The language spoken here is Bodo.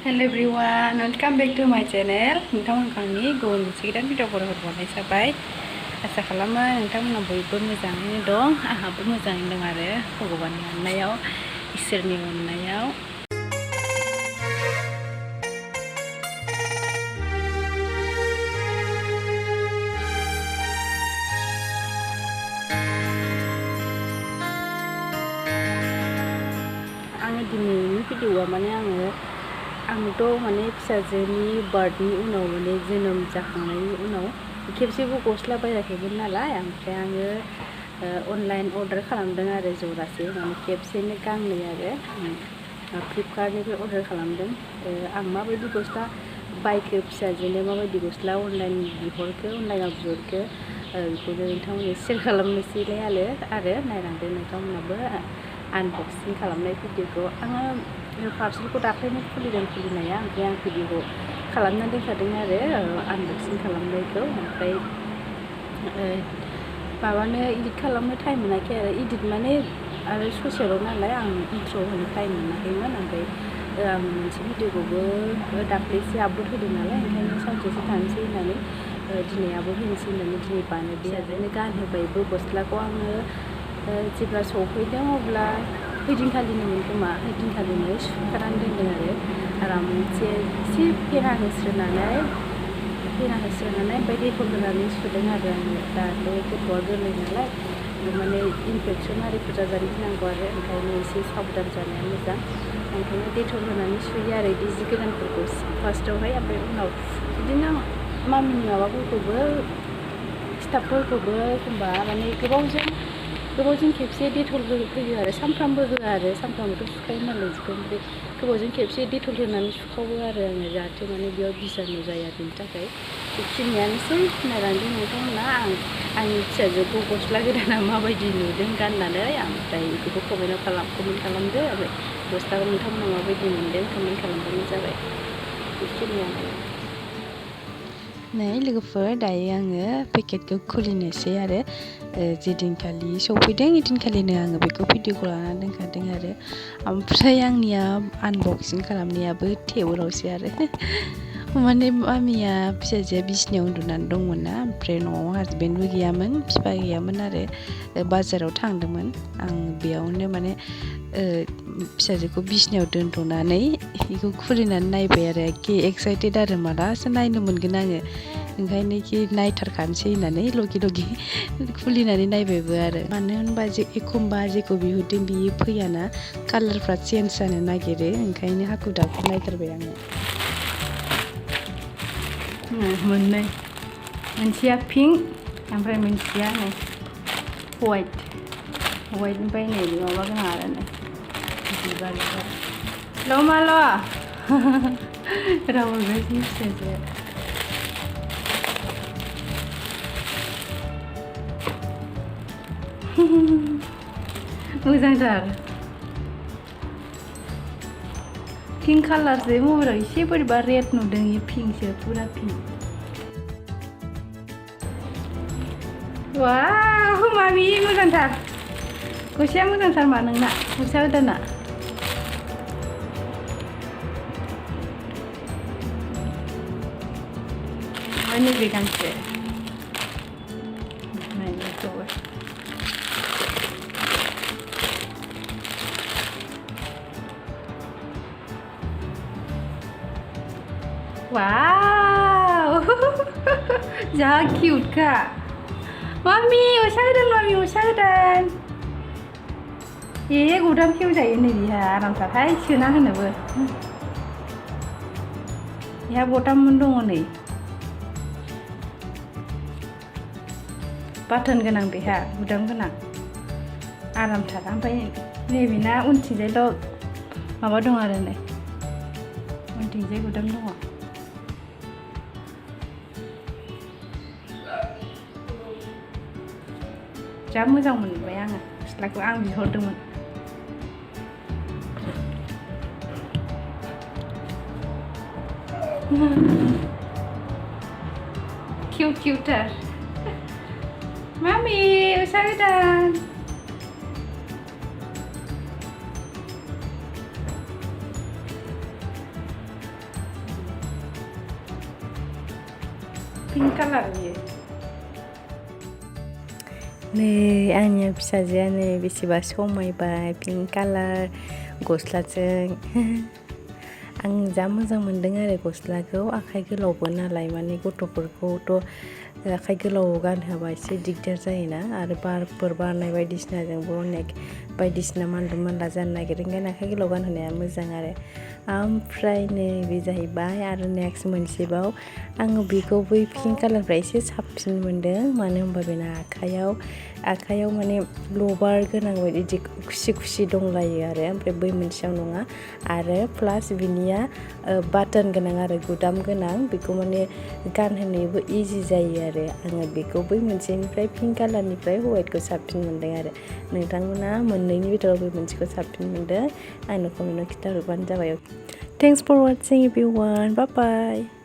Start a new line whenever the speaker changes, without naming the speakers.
Hello everyone, welcome back to my channel. नोंथांमोनखौनि गुबुन मोनसे गोदान भिडिअफोर हरबावनाय जाबाय। आसा खालामो नोंथांमोना बयबो मोजाङैनो दं। आंहाबो मोजाङैनो दं आरो भगबाननि अननायाव, इसोरनि अननायाव। आङो दिनैनि भिडिअआ माने आंथ' माने फिसाजोनि बार्थनि उनाव माने जोनोम जाखांनायनि उनाव खेबसेबो गस्ला बायाखैमोन नालाय, ओमफ्राय आङो अनलाइन अर्डार खालामदों आरो जरासे, माने खेबसेनो गांनै आरो फ्लिपकार्टनिफ्राय अर्डार खालामदों। आं माबायदि गस्ला बायखो, फिसाजोनो माबायदि गस्ला अनलाइन बिहरखो, अनलाइनाव बिहरखो, बेखौनो नोंथांमोननो शेयार खालामनोसैलाय आरो नायलांदो नोंथांमोनाबो आनबक्सिं खालामनाय भिडिअखौ। आङो पार्सेलखौ दाख्लैनो खुलिनाया, ओमफ्राय आं भिडिअखौ खालामना दोनखादों आरो आनबक्सिं खालामनायखौ। ओमफ्राय माबानो इडिट खालामनो टाइम मोनाखै आरो, इडिट माने आरो ससेल' नालाय आं इन्ट्र' होनो टाइम मोनाखैमोन। ओमफ्राय आं मोनसे भिडिअखौबो दाख्लैसो आपल'ड होदों नालाय, ओंखायनो सानसेसो थानोसै होननानै दिनै आपल'ड होनोसै होननानै दिनै बानायबाय आरो गानहोबायबो गस्लाखौ। आङो जेब्ला सफैदों अब्ला ओइदिनखालिनोमोन खोमा, ओइदिनखालिनो सुखानानै दोनदों आरो आरामसे एसे फेना होस्रोनानै ओमफ्राय दैखौ होनानै सुदों आरो आङो। दाथ' गथ'आ गोरलै नालाय, माने इनफेकसन आरिफोर जाजानो गिनांगौ आरो, ओंखायनो एसे साबधान जानाया मोजां। ओंखायनो डेटल होनानै सुयो आरो बिदि जि गोदानफोरखौ फार्स्टआवहाय। ओमफ्राय उनाव बिदिनो मामिनि माबाफोरखौबो, स्टाफफोरखौबो एखमबा माने गोबावजों खेबसे डेटल होयो आरो, सानफ्रामबो होआ आरो, सानफ्रामबोथ' सुखायो नालाय जिखौ। ओमफ्राय गोबावजों खेबसे डेटल होनानै सुखावो आरो आङो, जाहाथे माने बेयाव बिजानु जाया, बेनि थाखाय। बेखिनियानोसै। नायलांदों नोंथांमोना आंनि फिसाजोखौ गस्ला गोदाना माबायदि नुदों गाननानै, ओमफ्राय बेखौ कमेन्ट खालामदो आरो गस्लाखौ नोंथांमोना माबायदि मोनदों कमेन्ट खालामबानो जाबाय। बेखिनियानो। नै लोगोफोर, दायो आङो पेकेटखौ खुलिनोसै आरो जेदिनखालि सफैदों ओइदिनखालिनो आङो बेखौ भिडिअखौ लानानै दोनखादों आरो। ओमफ्राय आंनिया आनबक्सिं खालामनायाबो टेबोलावसो आरो माने मामिया फिसाजोआ बिसिनायाव उन्दुनानै दंमोन ना, ओमफ्राय न'आव हासबेन्डबो गैयामोन, बिफा गैयामोन आरो बाजाराव थांदोंमोन। आं बेयावनो माने फिसाजोखौ बिसिनायाव दोनथ'नानै बेखौ खुलिनानै नायबाय आरो, एक्साइटेड आरो मालासो नायनो मोनगोन आङो, ओंखायनो नायथारखानोसै होननानै लगे खुलिनानै नायबायबो आरो। मानो होनबा एखमबा जेखौ बिहरदों बियो फैयाना, कालारफ्रा चेन्ज जानो नागिरो, ओंखायनो हाखु दाखु नायथारबाय आङो। मोननै, मोनसेया पिंक ओमफ्राय मोनसेया नै हवाइट ओमफ्राय नै माबा गोनां आरो नै बिबार ल' माल' राव हरगासिनो फिसाजोआ। मोजांथार, पिंक कालारसो। मबाइलाव एसे बोरैबा रेड नुदों, बेयो पिंकसो, फुरा पिंक। वाव मामि मोजांथार, गस्लाया मोजांथार मा नोंना, गस्ला गोदाना। ओमफ्राय नैबे गांसे नायनायखौबो। वाव जा किउटखा। मामि गस्ला गोदान, गुदाम खेवजायो नै बिहा, आरामथारहाय सोना होनोबो। बेहा बटाममोन दङ नै, बाटोन गोनां, बेहा गुदाम गोनां, आरामथार। ओमफ्राय नैबेना उनथिंजायल' माबा दं आरो नै, उनथिंजाय गुदाम दङ। जा मोजां मोनबाय आङो गस्लाखौ, आं बिहरदोंमोन। किउटार मामि गस्ला गोदान। पिंक कालार बियो
नै आंनि फिसाजोआ नै बेसेबा समायबाय पिंक कालार गस्लाजों आं जा मोजां मोनदों आरो गस्लाखौ आखाइ गोलावबो नालाय माने गथ'फोरखौथ' आखाइ गोलाव गानहोबा एसे दिगदार जायोना आरो बारफोर बारनाय बायदिसिनाजोंबो अनेक बायदिसिना मानलु मानला जानो नागिरो ओंखायनो आखाइ गोलाव गानहोनाया मोजां आरो ओमफ्राय नै बे जाहैबाय आरो नेक्स्ट मोनसेबाव आङो बेखौ बै पिंक कालारनिफ्राय एसे साबसिन मोनदों मानो होनबा बेना आखाइयाव माने लबार गोनां बायदि खुसि खुसि दंलायो आरो ओमफ्राय बै मोनसेयाव नङा आरो प्लास बिनिया बाटन गोनां आरो गुदाम गोनां बेखौ माने गानहोनोबो इजि जायो आरो आङो बेखौ बै मोनसेनिफ्राय पिंक कालारनिफ्राय व्हाइटखौ साबसिन मोनदों आरो नोंथांमोना मोननैनि बिथोराव बे मोनसेखौ साबसिन मोनदों आंनो कमेन्टआव खिन्थाहरबानो जाबाय थेंक्स फर वाचिं एभरिवान बाय बाय